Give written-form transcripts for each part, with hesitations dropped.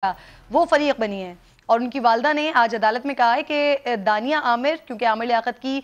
वो फरीक बनी है और उनकी वालदा ने आज अदालत में कहा है कि दानिया आमिर, क्योंकि आमिर लियाकत की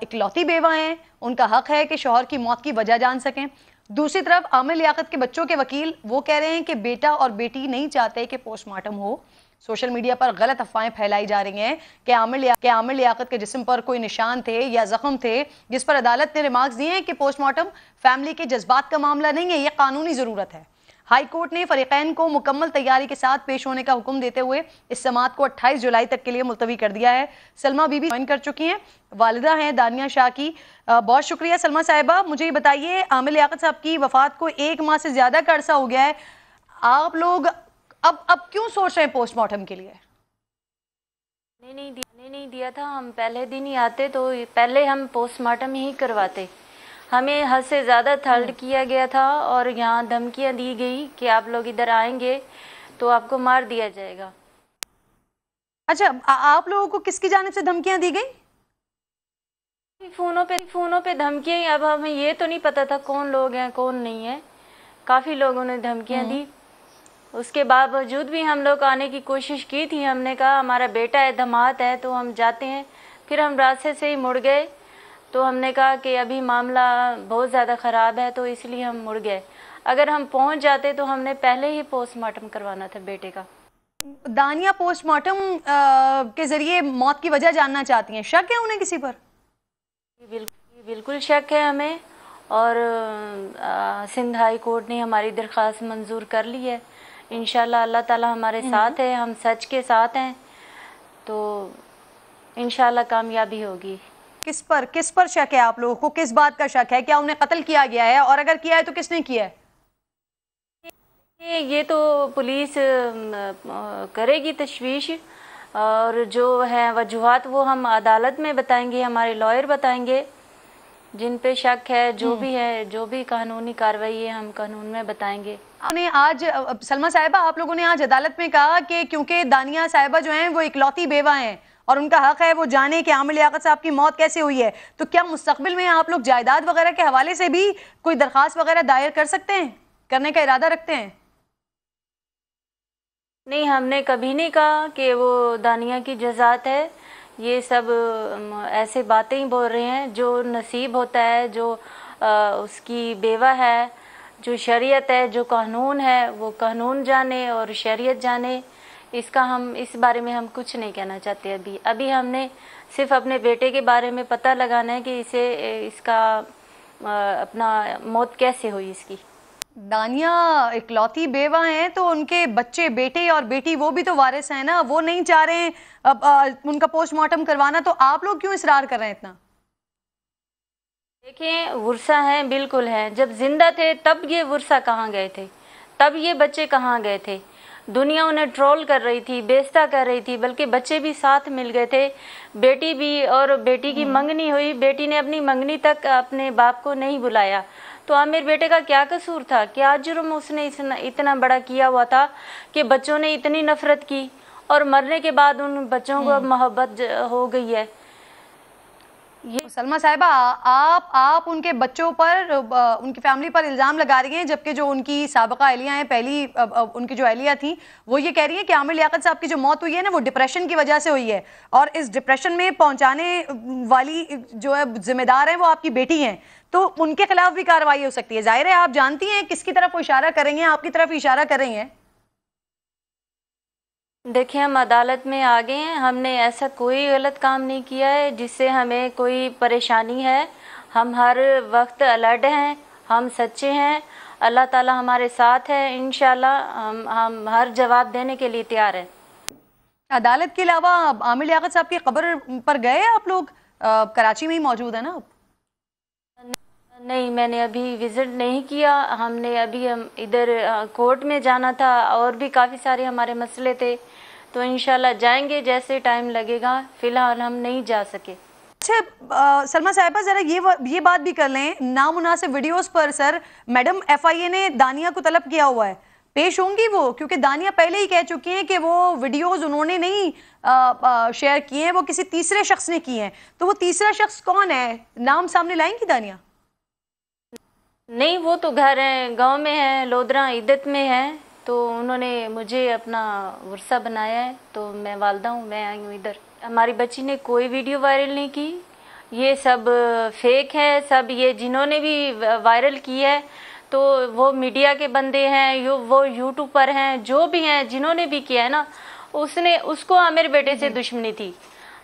इकलौती बेवा हैं, उनका हक है कि शौहर की मौत की वजह जान सकें। दूसरी तरफ आमिर लियाकत के बच्चों के वकील वो कह रहे हैं कि बेटा और बेटी नहीं चाहते कि पोस्टमार्टम हो। सोशल मीडिया पर गलत अफवाहें फैलाई जा रही हैं कि आमिर लियाकत के जिस्म पर कोई निशान थे या जख्म थे, जिस पर अदालत ने रिमार्क्स दिए हैं कि पोस्टमार्टम फैमिली के जज्बात का मामला नहीं है, यह कानूनी जरूरत है। हाई कोर्ट ने फरीकैन को मुकम्मल तैयारी के साथ पेश होने का हुक्म देते हुए इस समाअत को 28 जुलाई तक के लिए मुलतवी कर दिया है। सलमा बीबी ज्वाइन कर चुकी हैं, वालिदा हैं दानिया शाह की। बहुत शुक्रिया सलमा साहिबा। मुझे ये बताइए, आमिर लियाकत साहब की वफात को 1 माह से ज्यादा का अरसा हो गया है, आप लोग अब क्यों सोच रहे हैं पोस्टमार्टम के लिए? नहीं दिया था। हम पहले दिन ही आते तो पहले हम पोस्टमार्टम ही करवाते। हमें हद से ज़्यादा थर्ड किया गया था और यहाँ धमकियाँ दी गई कि आप लोग इधर आएंगे तो आपको मार दिया जाएगा। अच्छा, आप लोगों को किसकी जानिब से धमकियाँ दी गई? फ़ोनों पे धमकियाँ। अब हमें ये तो नहीं पता था कौन लोग हैं कौन नहीं है। काफ़ी लोगों ने धमकियाँ दी। उसके बावजूद भी हम लोग आने की कोशिश की थी। हमने कहा हमारा बेटा है, धमात है, तो हम जाते हैं। फिर हम रास्ते से ही मुड़ गए। तो हमने कहा कि अभी मामला बहुत ज़्यादा ख़राब है, तो इसलिए हम मुड़ गए। अगर हम पहुंच जाते तो हमने पहले ही पोस्टमार्टम करवाना था बेटे का। दानिया पोस्टमार्टम के जरिए मौत की वजह जानना चाहती हैं, शक है उन्हें किसी पर? बिल्कुल शक है हमें, और सिंध हाई कोर्ट ने हमारी दरख्वास्त मंजूर कर ली है। इंशाल्लाह अल्लाह ताला हमारे साथ है, हम सच के साथ हैं, तो इंशाल्लाह कामयाबी होगी। किस पर शक है आप लोगों को? किस बात का शक है? क्या उन्हें कत्ल किया गया है, और अगर किया है तो किसने किया है? ये तो पुलिस करेगी तशवीश, और जो है वजूहात वो हम अदालत में बताएंगे, हमारे लॉयर बताएंगे। जिन पे शक है, जो भी है, जो भी कानूनी कार्रवाई है, हम कानून में बताएंगे। आपने आज सलमा साहिबा, आप लोगों ने आज अदालत में कहा कि क्योंकि दानिया साहिबा जो हैं वो इकलौती बेवा हैं और उनका हक है वो जाने कि आमिर लियाकत साहब की मौत कैसे हुई है, तो क्या मुस्तकबिल में आप लोग जायदाद वगैरह के हवाले से भी कोई दरखास्त वगैरह दायर कर सकते हैं, करने का इरादा रखते हैं? नहीं, हमने कभी नहीं कहा कि वो दानिया की जज़ात है। ये सब ऐसे बातें ही बोल रहे हैं। जो नसीब होता है, जो उसकी बेवा है, जो शरीयत है, जो कानून है, वो कानून जाने और शरीयत जाने। इस बारे में हम कुछ नहीं कहना चाहते। अभी हमने सिर्फ अपने बेटे के बारे में पता लगाना है कि इसका अपना मौत कैसे हुई इसकी। दानिया इकलौती बेवा हैं, तो उनके बच्चे, बेटे और बेटी, वो भी तो वारिस हैं ना, वो नहीं चाह रहे हैं अब उनका पोस्टमार्टम करवाना, तो आप लोग क्यों इसरार कर रहे हैं इतना? देखें, वर्सा है, बिल्कुल है। जब जिंदा थे तब ये वर्सा कहाँ गए थे, तब ये बच्चे कहाँ गए थे? दुनिया उन्हें ट्रोल कर रही थी, बेइज्जत कर रही थी, बल्कि बच्चे भी साथ मिल गए थे। बेटी भी, और बेटी की मंगनी हुई, बेटी ने अपनी मंगनी तक अपने बाप को नहीं बुलाया। तो आमिर बेटे का क्या कसूर था? क्या जुर्म उसने इतना बड़ा किया हुआ था कि बच्चों ने इतनी नफरत की, और मरने के बाद उन बच्चों को मोहब्बत हो गई है। ये सलमा साहिबा, आप उनके बच्चों पर, उनकी फैमिली पर इल्ज़ाम लगा रही हैं, जबकि जो उनकी साबिका अहलिया हैं, पहली उनकी जो अहलिया थी, वो ये कह रही हैं कि आमिर लियाकत साहब की जो मौत हुई है ना, वो डिप्रेशन की वजह से हुई है, और इस डिप्रेशन में पहुंचाने वाली जो है जिम्मेदार है वो आपकी बेटी हैं, तो उनके खिलाफ भी कार्रवाई हो सकती है। जाहिर है आप जानती हैं किसकी तरफ वो इशारा करेंगे, आपकी तरफ इशारा कर रही हैं। देखिए, हम अदालत में आ गए हैं। हमने ऐसा कोई गलत काम नहीं किया है जिससे हमें कोई परेशानी है। हम हर वक्त अलर्ट हैं, हम सच्चे हैं, अल्लाह ताला हमारे साथ है। इंशाल्लाह हम हर जवाब देने के लिए तैयार हैं। अदालत के अलावा आमिर लियाकत साहब की कब्र पर गए आप लोग? कराची में ही मौजूद है ना आप? नहीं, मैंने अभी विज़िट नहीं किया। हम इधर कोर्ट में जाना था, और भी काफ़ी सारे हमारे मसले थे, तो इंशाल्लाह जाएंगे जैसे टाइम लगेगा। फ़िलहाल हम नहीं जा सके। अच्छा सलमा साहिबा, जरा ये बात भी कर लें, नामुनासिब वीडियोस पर सर मैडम FIA ने दानिया को तलब किया हुआ है, पेश होंगी वो? क्योंकि दानिया पहले ही कह चुकी हैं कि वो वीडियोस उन्होंने नहीं शेयर किए हैं, वो किसी तीसरे शख्स ने किए हैं। तो वो तीसरा शख्स कौन है, नाम सामने लाएंगी दानिया? नहीं, वो तो घर है, गांव में है, लोधरा इद्दत में है, तो तो उन्होंने मुझे अपना वर्षा बनाया है, तो मैं वालदा हूँ, मैं आई हूँ इधर। हमारी बच्ची ने कोई वीडियो वायरल नहीं की, ये सब फेक है सब। ये जिन्होंने भी वायरल की है तो वो मीडिया के बंदे हैं, वो यूट्यूबर हैं, जो भी हैं, जिन्होंने भी किया है ना, उसको मेरे बेटे से दुश्मनी थी।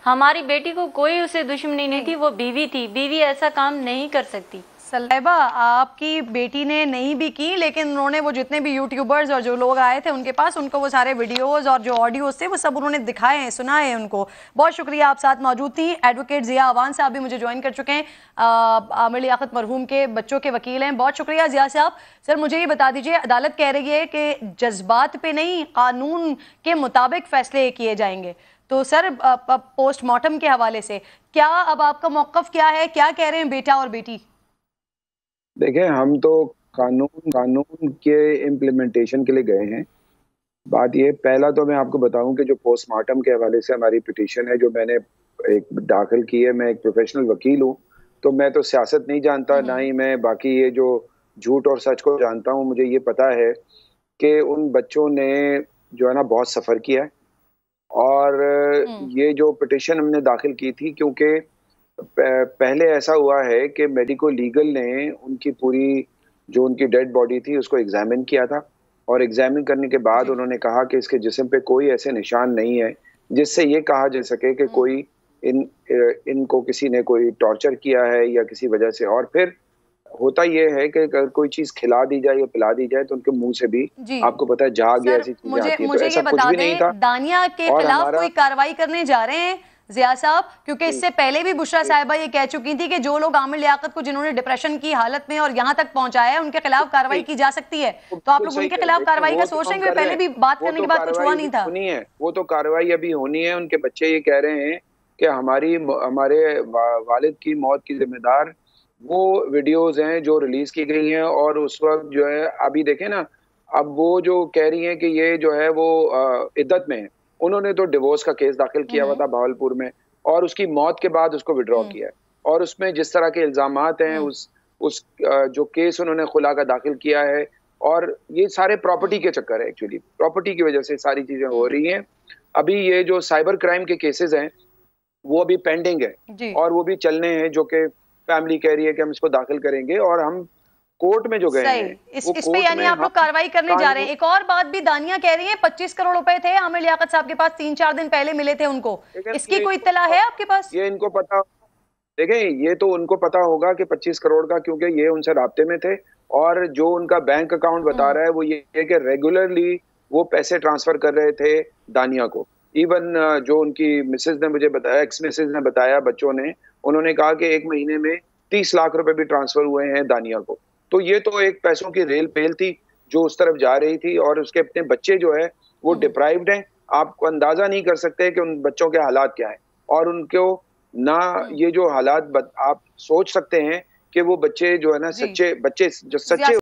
हमारी बेटी को कोई उससे दुश्मनी नहीं थी, वो बीवी थी। बीवी ऐसा काम नहीं कर सकती। सलेबा, आपकी बेटी ने नहीं भी की, लेकिन उन्होंने वो जितने भी यूट्यूबर्स और जो लोग आए थे उनके पास, उनको वो सारे वीडियोस और जो ऑडियोज थे वो सब उन्होंने दिखाए हैं, सुनाए हैं उनको। बहुत शुक्रिया, आप साथ मौजूद थी। एडवोकेट जिया अवान साहब भी मुझे ज्वाइन कर चुके हैं, आमिर लियाकत मरहूम के बच्चों के वकील हैं। बहुत शुक्रिया जिया साहब। सर, मुझे ये बता दीजिए, अदालत कह रही है कि जज्बात पे नहीं, कानून के मुताबिक फैसले किए जाएंगे। तो सर, पोस्टमार्टम के हवाले से क्या अब आपका मौक़िफ़ क्या है, क्या कह रहे हैं बेटा और बेटी? देखें, हम तो कानून के इम्प्लीमेंटेशन के लिए गए हैं। बात ये, पहला तो मैं आपको बताऊं कि जो पोस्टमार्टम के हवाले से हमारी पिटीशन है जो मैंने एक दाखिल की है, मैं एक प्रोफेशनल वकील हूं, तो मैं तो सियासत नहीं जानता, ना ही मैं बाकी ये जो झूठ और सच को जानता हूं। मुझे ये पता है कि उन बच्चों ने जो है ना बहुत सफ़र किया है, और ये जो पिटीशन हमने दाखिल की थी, क्योंकि पहले ऐसा हुआ है कि मेडिको लीगल ने उनकी पूरी जो उनकी डेड बॉडी थी उसको एग्जामिन किया था, और एग्जामिन करने के बाद उन्होंने कहा कि इसके जिस्म पे कोई ऐसे निशान नहीं है जिससे ये कहा जा सके कि कोई इनको किसी ने कोई टॉर्चर किया है या किसी वजह से। और फिर होता ये है कि अगर कोई चीज खिला दी जाए या पिला दी जाए तो उनके मुंह से भी आपको पता है झाग या ऐसी चीजें आती हैं। तो ऐसा कुछ भी नहीं था। दानिया के खिलाफ कोई कार्रवाई करने जा रहे हैं जिया साहब, क्योंकि इससे पहले भी बुशरा साहिबा ये कह चुकी थी कि जो लोग आमिर लियाकत को जिन्होंने डिप्रेशन की हालत में और यहाँ तक पहुंचाया है उनके खिलाफ कार्रवाई की जा सकती है। तो आप लोग उनके खिलाफ कार्रवाई का सोच रहे हैं? पहले भी बात करने के बाद कुछ हुआ नहीं था। वो तो कार्रवाई अभी होनी है। उनके बच्चे ये कह रहे हैं कि हमारे वालिद की मौत की जिम्मेदार वो वीडियोज हैं जो रिलीज की गई हैं, और उस वक्त जो है अभी देखें ना, अब वो जो कह रही हैं कि ये जो है वो इद्दत में है। उन्होंने तो डिवोर्स का केस दाखिल किया हुआ था भावलपुर में, और उसकी मौत के बाद उसको विड्रॉ किया है, और उसमें जिस तरह के इल्जामात हैं उस जो केस उन्होंने खुला का दाखिल किया है, और ये सारे प्रॉपर्टी के चक्कर है। एक्चुअली प्रॉपर्टी की वजह से सारी चीजें हो रही हैं। अभी ये जो साइबर क्राइम के केसेस हैं वो अभी पेंडिंग है, और वो भी चलने हैं, जो कि फैमिली कह रही है कि हम इसको दाखिल करेंगे, और हम कोर्ट में जो गए हैं इस पे यानी आप लोग कार्रवाई करने जा रहे हैं। एक और बात भी दानिया कह रही है, 25 करोड़ रुपए थे आमिर लियाकत साहब के पास, 3-4 दिन पहले मिले थे उनको। इसकी कोई इत्तला है आपके पास? ये इनको पता, देखें ये तो उनको पता होगा कि 25 करोड़ का, क्योंकि ये उनसे राब्ते में थे, और जो उनका बैंक अकाउंट बता रहा है वो ये है कि रेगुलरली वो पैसे ट्रांसफर कर रहे थे दानिया को। इवन जो उनकी मिसेज ने मुझे बताया, एक्स मिसेज ने बताया, बच्चों ने, उन्होंने कहा कि एक महीने में 30 लाख रुपए भी ट्रांसफर हुए हैं दानिया को। तो ये तो एक पैसों की रेल पेल थी जो उस तरफ जा रही थी, और उसके अपने बच्चे जो है वो डिप्राइव्ड हैं। आपको अंदाजा नहीं कर सकते कि उन बच्चों के हालात क्या है, और उनको ना ये जो हालात आप सोच सकते हैं कि वो बच्चे जो है ना सच्चे बच्चे जो सच्चे